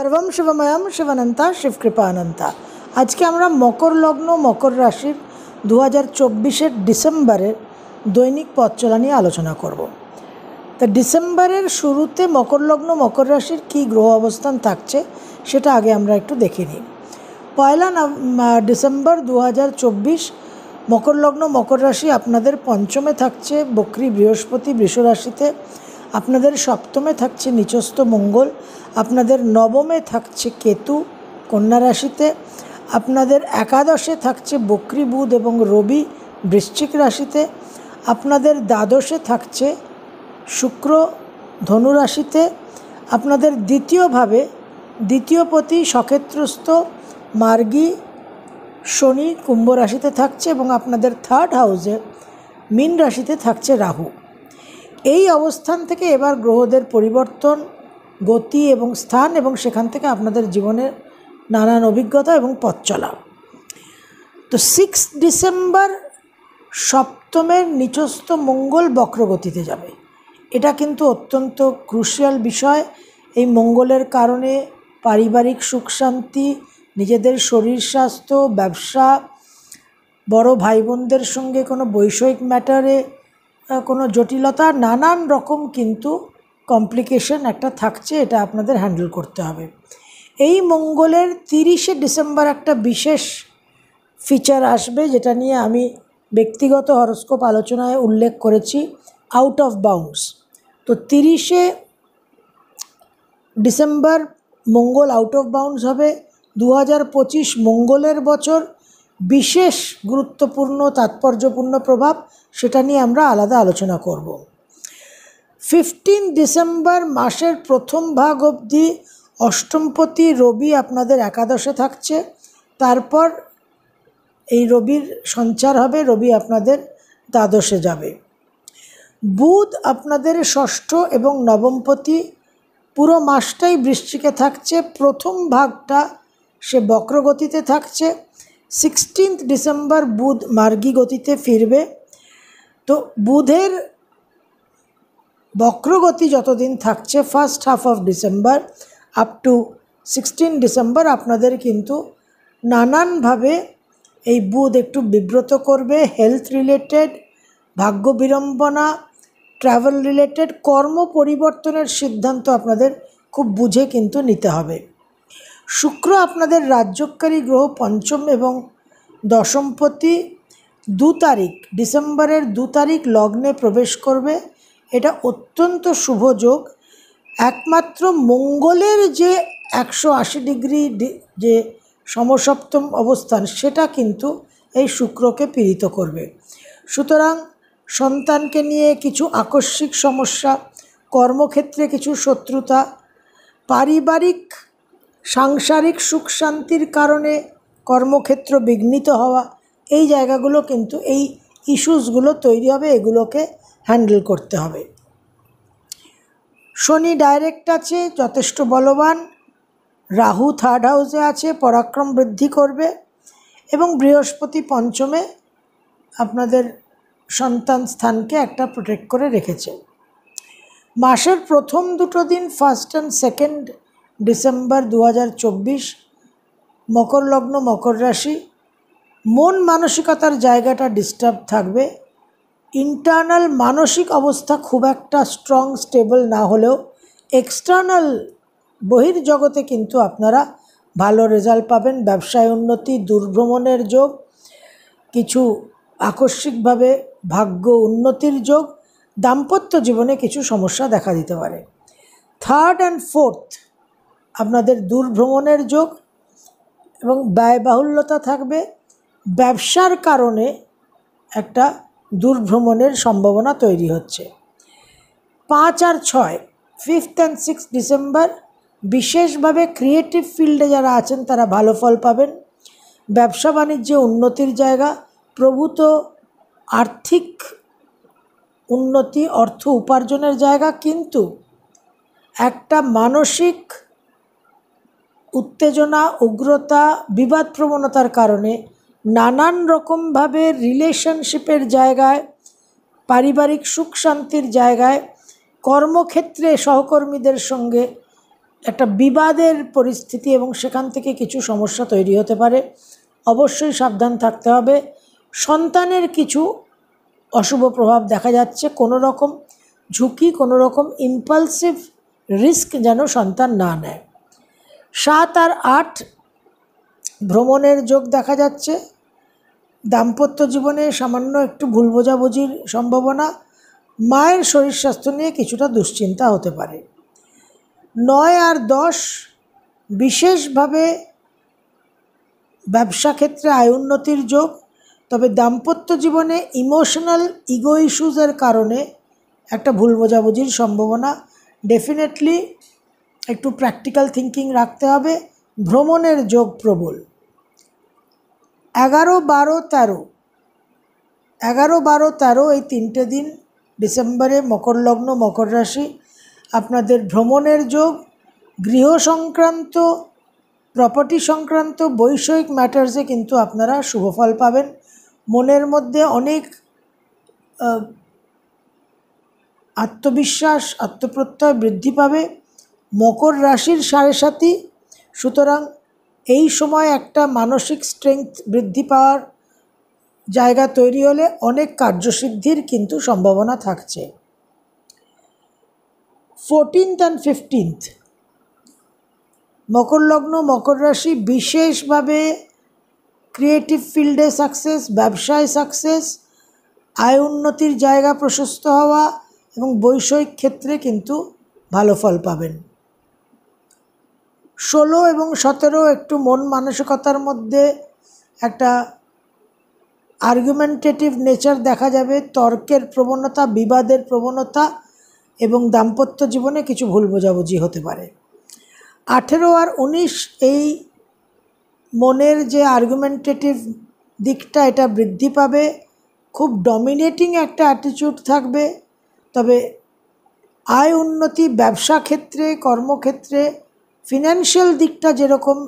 सर्वम शिवमयम शिवानंता शिवकृपानंता। आज के আমরা মকর লগ্ন মকর রাশির 2024 ডিসেম্বরের দৈনিক পথ চলা নিয়ে আলোচনা করব। তো ডিসেম্বরের শুরুতে মকর লগ্ন মকর রাশির কী গ্রহ অবস্থান থাকছে সেটা আগে আমরা একটু দেখে নিই। পয়লা ডিসেম্বর 2024 মকর লগ্ন মকর রাশি আপনাদের পঞ্চমে থাকছে বক্রী বৃহস্পতি বৃষ রাশিতে, আপনাদের সপ্তমে থাকছে নিচস্থ মঙ্গল, আপনাদের নবমে থাকছে কেতু কন্যা রাশিতে, আপনাদের একাদশে থাকছে বক্রী বুধ এবং রবি বৃশ্চিক রাশিতে, আপনাদের দ্বাদশে থাকছে শুক্র ধনু রাশিতে, আপনাদের দ্বিতীয়ভাবে দ্বিতীয়পতি সক্ষেত্রস্থ মার্গী শনি কুম্ভ রাশিতে থাকছে এবং আপনাদের থার্ড হাউসে মীন রাশিতে থাকছে রাহু। এই অবস্থান থেকে এবার গ্রহদের পরিবর্তন, গতি এবং স্থান এবং সেখান থেকে আপনাদের জীবনের নানান অভিজ্ঞতা এবং পথ চলা। তো 6 ডিসেম্বর সপ্তমের নিচস্থ মঙ্গল বক্রগতিতে যাবে। এটা কিন্তু অত্যন্ত ক্রুশিয়াল বিষয়। এই মঙ্গলের কারণে পারিবারিক সুখ শান্তি, নিজেদের শরীর স্বাস্থ্য, ব্যবসা, বড় ভাই বোনদের সঙ্গে কোনো বৈষয়িক ম্যাটারে কোনো জটিলতা, নানান রকম কিন্তু কমপ্লিকেশন একটা থাকছে, এটা আপনাদের হ্যান্ডেল করতে হবে। এই মঙ্গলের 30শে ডিসেম্বর একটা বিশেষ ফিচার আসবে যেটা নিয়ে আমি ব্যক্তিগত হরস্কোপ আলোচনায় উল্লেখ করেছি, আউট অফ বাউন্ডস। তো 30শে ডিসেম্বর মঙ্গল আউট অফ বাউন্ডস হবে। 2025 মঙ্গলের বছর, বিশেষ গুরুত্বপূর্ণ তাৎপর্যপূর্ণ প্রভাব, সেটা নিয়ে আমরা আলাদা আলোচনা করব। 15 ডিসেম্বর মাসের প্রথম ভাগ অবধি অষ্টমপতি রবি আপনাদের একাদশে থাকছে, তারপর এই রবির সঞ্চার হবে, রবি আপনাদের দ্বাদশে যাবে। বুধ আপনাদের ষষ্ঠ এবং নবমপতি, পুরো মাসটাই বৃশ্চিকে থাকছে, প্রথম ভাগটা সে বক্রগতিতে থাকছে। 16 ডিসেম্বর বুধ মার্গী গতিতে ফিরবে। তো বুধের বক্রগতি যতদিন থাকছে, first half of December up to 16 December, আপনাদের কিন্তু নানানভাবে এই বুধ একটু বিব্রত করবে। হেলথ রিলেটেড, ভাগ্য বিড়ম্বনা, ট্রাভেল রিলেটেড, কর্ম পরিবর্তনের সিদ্ধান্ত আপনাদের খুব বুঝে কিন্তু নিতে হবে। শুক্র আপনাদের রাজ্যকারী গ্রহ পঞ্চম এবং দশমপতি 2 তারিখ ডিসেম্বরের 2 তারিখ লগ্নে প্রবেশ করবে। এটা অত্যন্ত শুভ যোগ। একমাত্র মঙ্গলের যে 180 ডিগ্রি যে সমসপ্তম অবস্থান, সেটা কিন্তু এই শুক্রকে পীড়িত করবে। সুতরাং সন্তানকে নিয়ে কিছু আকস্মিক সমস্যা, কর্মক্ষেত্রে কিছু শত্রুতা, পারিবারিক সাংসারিক সুখ শান্তির কারণে কর্মক্ষেত্র বিঘ্নিত হওয়া, এই জায়গাগুলো কিন্তু এই ইস্যুসগুলো তৈরি হবে, এগুলোকে হ্যান্ডেল করতে হবে। শনি ডাইরেক্ট আছে, যথেষ্ট বলবান। রাহু থার্ড হাউসে আছে, পরাক্রম বৃদ্ধি করবে। এবং বৃহস্পতি পঞ্চমে আপনাদের সন্তান স্থানকে একটা প্রোটেক্ট করে রেখেছে। মাসের প্রথম দুটো দিন, 1 and 2 ডিসেম্বর 2024 মকর লগ্ন মকর রাশি, মন মানসিকতার জায়গাটা ডিস্টার্ব থাকবে। ইন্টারনাল মানসিক অবস্থা খুব একটা স্ট্রং স্টেবল না হলেও এক্সটার্নাল বহির্জগতে কিন্তু আপনারা ভালো রেজাল্ট পাবেন। ব্যবসায় উন্নতি, দূরভ্রমণের যোগ, কিছু আকস্মিকভাবে ভাগ্য উন্নতির যোগ, দাম্পত্য জীবনে কিছু সমস্যা দেখা দিতে পারে। 3rd and 4th আপনাদের দূরভ্রমণের যোগ এবং ব্যয়বাহুল্যতা থাকবে। ব্যবসার কারণে একটা দূরভ্রমণের সম্ভাবনা তৈরি হচ্ছে। 5 আর 6 5th and 6th ডিসেম্বর বিশেষভাবে ক্রিয়েটিভ ফিল্ডে যারা আছেন তারা ভালো ফল পাবেন। ব্যবসা বাণিজ্যে উন্নতির জায়গা, প্রভূত আর্থিক উন্নতি, অর্থ উপার্জনের জায়গা, কিন্তু একটা মানসিক উত্তেজনা, উগ্রতা, বিবাদ প্রবণতার কারণে নানান রকমভাবে রিলেশনশিপের জায়গায়, পারিবারিক সুখ শান্তির জায়গায়, কর্মক্ষেত্রে সহকর্মীদের সঙ্গে একটা বিবাদের পরিস্থিতি এবং সেখান থেকে কিছু সমস্যা তৈরি হতে পারে। অবশ্যই সাবধান থাকতে হবে। সন্তানের কিছু অশুভ প্রভাব দেখা যাচ্ছে, কোনো রকম ঝুঁকি, কোনো রকম ইম্পালসিভ রিস্ক যেন সন্তান না নেয়। 7 আর 8 ভ্রমণের যোগ দেখা যাচ্ছে। দাম্পত্য জীবনে সামান্য একটু ভুল বোঝাবুঝির সম্ভাবনা, মায়ের শরীর স্বাস্থ্য নিয়ে কিছুটা দুশ্চিন্তা হতে পারে। 9 আর 10 বিশেষভাবে ব্যবসা ক্ষেত্রে আয় উন্নতির যোগ, তবে দাম্পত্য জীবনে ইমোশনাল ইগো ইস্যুজের কারণে একটা ভুল বোঝাবুঝির সম্ভাবনা। ডেফিনেটলি একটু প্র্যাকটিক্যাল থিঙ্কিং রাখতে হবে। ভ্রমণের যোগ প্রবল। 11, 12, 13 এই 3টে দিন ডিসেম্বরে মকর লগ্ন মকর রাশি, আপনাদের ভ্রমণের যোগ। গৃহ সংক্রান্ত, প্রপার্টি সংক্রান্ত, বৈষয়িক ম্যাটার্সে কিন্তু আপনারা শুভফল পাবেন। মনের মধ্যে অনেক আত্মবিশ্বাস, আত্মপ্রত্যয় বৃদ্ধি পাবে। মকর রাশির 7.5, সুতরাং এই সময় একটা মানসিক স্ট্রেংথ বৃদ্ধি পাওয়ার জায়গা তৈরি হলে অনেক কার্যসিদ্ধির কিন্তু সম্ভাবনা থাকছে। 14th and 15th মকর লগ্ন মকর রাশি, বিশেষভাবে ক্রিয়েটিভ ফিল্ডে সাকসেস, ব্যবসায় সাকসেস, আয় উন্নতির জায়গা প্রশস্ত হওয়া এবং বৈষয়িক ক্ষেত্রে কিন্তু ভালো ফল পাবেন। 16 এবং 17 একটু মন মানসিকতার মধ্যে একটা আর্গুমেন্টেটিভ নেচার দেখা যাবে, তর্কের প্রবণতা, বিবাদের প্রবণতা এবং দাম্পত্য জীবনে কিছু ভুল বোঝাবুঝি হতে পারে। 18 আর 19 এই মনের যে আর্গুমেন্টেটিভ দিকটা এটা বৃদ্ধি পাবে, খুব ডমিনেটিং একটা অ্যাটিটিউড থাকবে। তবে আয় উন্নতি, ব্যবসা ক্ষেত্রে, কর্মক্ষেত্রে, ফিনান্সিয়াল দিকটা যেরকম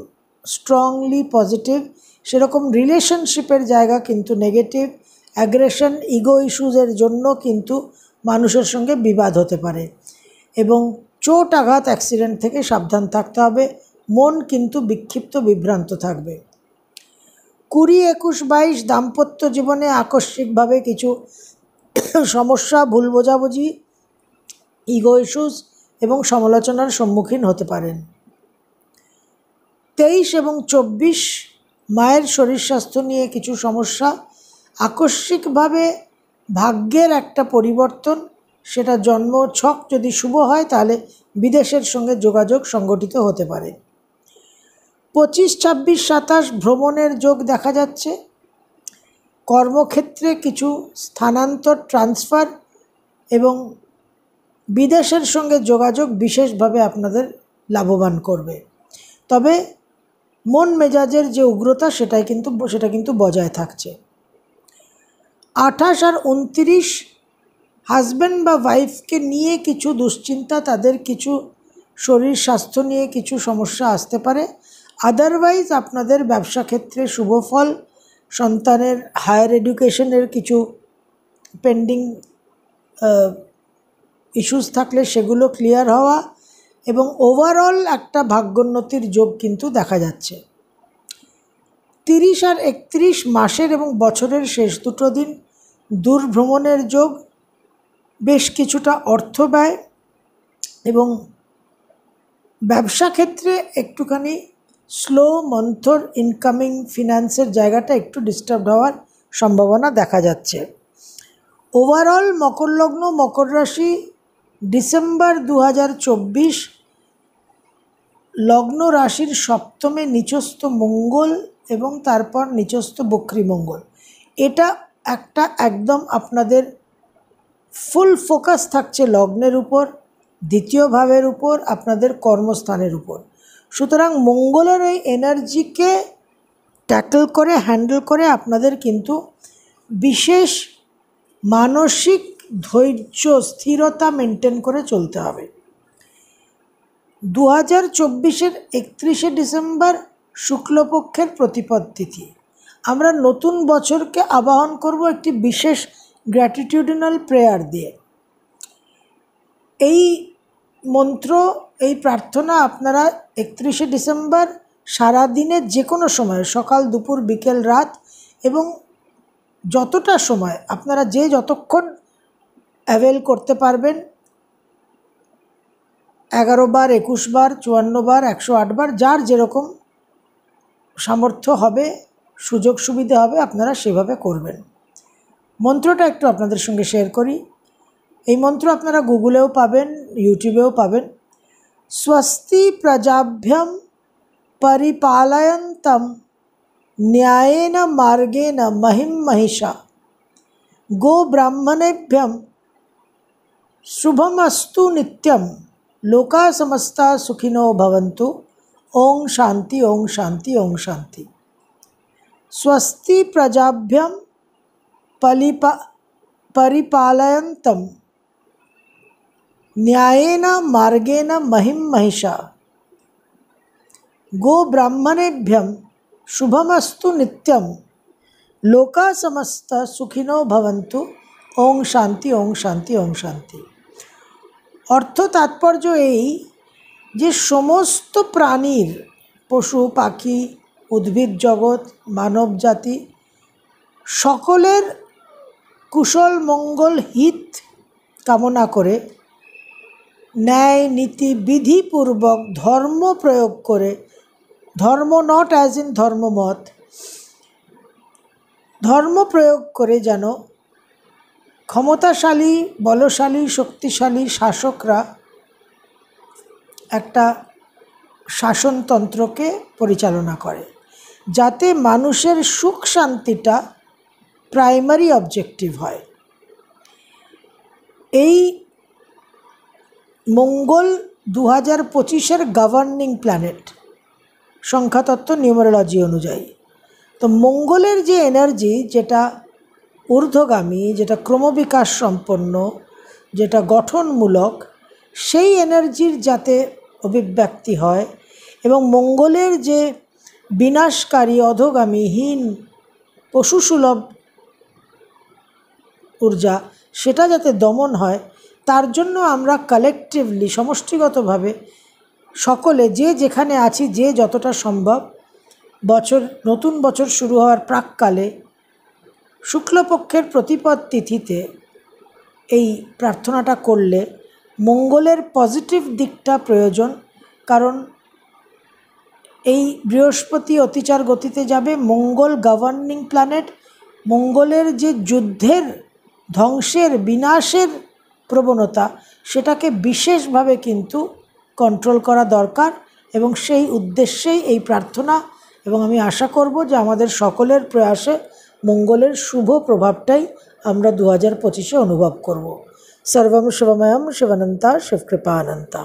স্ট্রংলি পজিটিভ, সেরকম রিলেশনশিপের জায়গা কিন্তু নেগেটিভ। অ্যাগ্রেশন, ইগো ইস্যুজের জন্য কিন্তু মানুষের সঙ্গে বিবাদ হতে পারে এবং চোট আঘাত, অ্যাক্সিডেন্ট থেকে সাবধান থাকতে হবে। মন কিন্তু বিক্ষিপ্ত, বিভ্রান্ত থাকবে। 20, 21, 22 দাম্পত্য জীবনে আকস্মিকভাবে কিছু সমস্যা, ভুল বোঝাবুঝি, ইগো ইস্যুস এবং সমালোচনার সম্মুখীন হতে পারেন। 23 এবং 24 মায়ের শরীর স্বাস্থ্য নিয়ে কিছু সমস্যা, আকস্মিকভাবে ভাগ্যের একটা পরিবর্তন, সেটা জন্ম ছক যদি শুভ হয় তাহলে বিদেশের সঙ্গে যোগাযোগ সংগঠিত হতে পারে। 25, 26, 27 ভ্রমণের যোগ দেখা যাচ্ছে। কর্মক্ষেত্রে কিছু স্থানান্তর, ট্রান্সফার এবং বিদেশের সঙ্গে যোগাযোগ বিশেষভাবে আপনাদের লাভবান করবে। তবে মন মেজাজের যে উগ্রতা সেটা কিন্তু বজায় থাকছে। 28 আর 29 হাজব্যান্ড বা ওয়াইফকে নিয়ে কিছু দুশ্চিন্তা, তাদের কিছু শরীর স্বাস্থ্য নিয়ে কিছু সমস্যা আসতে পারে। আদারওয়াইজ আপনাদের ব্যবসা ক্ষেত্রে শুভ ফল, সন্তানের হায়ার এডুকেশনের কিছু পেন্ডিং ইস্যুস থাকলে সেগুলো ক্লিয়ার হওয়া এবং ওভারঅল একটা ভাগ্যোন্নতির যোগ কিন্তু দেখা যাচ্ছে। 30 আর 31 মাসের এবং বছরের শেষ দুটো দিন দূর ভ্রমণের যোগ, বেশ কিছুটা অর্থ ব্যয় এবং ব্যবসা ক্ষেত্রে একটুখানি স্লো মন্থর ইনকামিং ফিনান্সের জায়গাটা একটু ডিস্টার্ব হওয়ার সম্ভাবনা দেখা যাচ্ছে। ওভারঅল মকর লগ্ন মকর রাশি ডিসেম্বর 2024 লগ্ন রাশির সপ্তমে নিচস্থ মঙ্গল এবং তারপর নিচস্থ বক্রী মঙ্গল, এটা একটা একদম আপনাদের ফুল ফোকাস থাকছে লগ্নের উপর, দ্বিতীয় ভাবের উপর, আপনাদের কর্মস্থানের উপর। সুতরাং মঙ্গলের ওই এনার্জিকে ট্যাকল করে, হ্যান্ডেল করে আপনাদের কিন্তু বিশেষ মানসিক ধৈর্য, স্থিরতা মেনটেন করে চলতে হবে। 2024 31 ডিসেম্বর শুক্লপক্ষের প্রতিপদ তিথি। আমরা নতুন বছরকে আবাহন করব একটি বিশেষ গ্র্যাটিটিউডিনাল প্রেয়ার দিয়ে। এই মন্ত্র, এই প্রার্থনা আপনারা 31শে ডিসেম্বর সারাদিনের যে কোনো সময়, সকাল দুপুর বিকেল রাত, এবং যতটা সময় আপনারা যতক্ষণ অ্যাভেল করতে পারবেন, 11 বার, 21 বার, 54 বার, 108 বার, যার যেরকম সামর্থ্য হবে, সুযোগ সুবিধা হবে, আপনারা সেভাবে করবেন। মন্ত্রটা একটু আপনাদের সঙ্গে শেয়ার করি। এই মন্ত্র আপনারা গুগলেও পাবেন, ইউটিউবেও পাবেন। স্বস্তি প্রজাভ্যম পরিপালয়ন্তম ন্যায়েন মার্গেণ মহিম মহিষা গো ব্রাহ্মণেভ্যম শুভমস্তু নিত্যম লোকা সমস্তা সুখিনো ভবন্তু। ওং শান্তি, ওং শান্তি, ওং শান্তি। স্বস্তি প্রজাভ্যম পরিপালয়ন্তম ন্যায়েন মার্গেণ মহিম মহিষা গো ব্রাহ্মণেভ্যম শুভমস্তু নিত্যম লোকা সমস্ত সুখিনো ভবন্তু। ওং শান্তি, ওং শান্তি, ওং শান্তি। অর্থ তাৎপর্য এই যে সমস্ত প্রাণীর, পশু পাখি, উদ্ভিদ জগৎ, মানব জাতি সকলের কুশল মঙ্গল হিত কামনা করে ন্যায় নীতি বিধিপূর্বক ধর্ম প্রয়োগ করে, ধর্ম নট অ্যাজ ইন ধর্মমত, ধর্ম প্রয়োগ করে যেন ক্ষমতাশালী, বলশালী, শক্তিশালী শাসকরা একটা শাসনতন্ত্রকে পরিচালনা করে, যাতে মানুষের সুখ শান্তিটা প্রাইমারি অবজেক্টিভ হয়। এই মঙ্গল 2025-এর গভর্নিং প্ল্যানেট সংখ্যাতত্ত্ব নিউমেরোলজি অনুযায়ী। তো মঙ্গলের যে এনার্জি, যেটা ঊর্ধ্বগামী, যেটা ক্রমবিকাশ সম্পন্ন, যেটা গঠনমূলক, সেই এনার্জির যাতে অভিব্যক্তি হয় এবং মঙ্গলের যে বিনাশকারী, অধোগামী, হীন, পশুসুলভ ঊর্জা, সেটা যাতে দমন হয়, তার জন্য আমরা কালেকটিভলি, সমষ্টিগতভাবে সকলে যেখানে আছি, যতটা সম্ভব নতুন বছর শুরু হওয়ার প্রাককালে শুক্লপক্ষের প্রতিপদ তিথিতে এই প্রার্থনাটা করলে মঙ্গলের পজিটিভ দিকটা প্রয়োজন। কারণ এই বৃহস্পতি অতিচার গতিতে যাবে, মঙ্গল গভর্নিং প্ল্যানেট, মঙ্গলের যে যুদ্ধের, ধ্বংসের, বিনাশের প্রবণতা, সেটাকে বিশেষভাবে কিন্তু কন্ট্রোল করা দরকার, এবং সেই উদ্দেশ্যেই এই প্রার্থনা। এবং আমি আশা করব যে আমাদের সকলের প্রয়াসে মঙ্গলের শুভ প্রভাবটাই আমরা 2025-এ অনুভব করব। সর্বম শিবময়ম শিবানন্তা শিবকৃপানন্তা।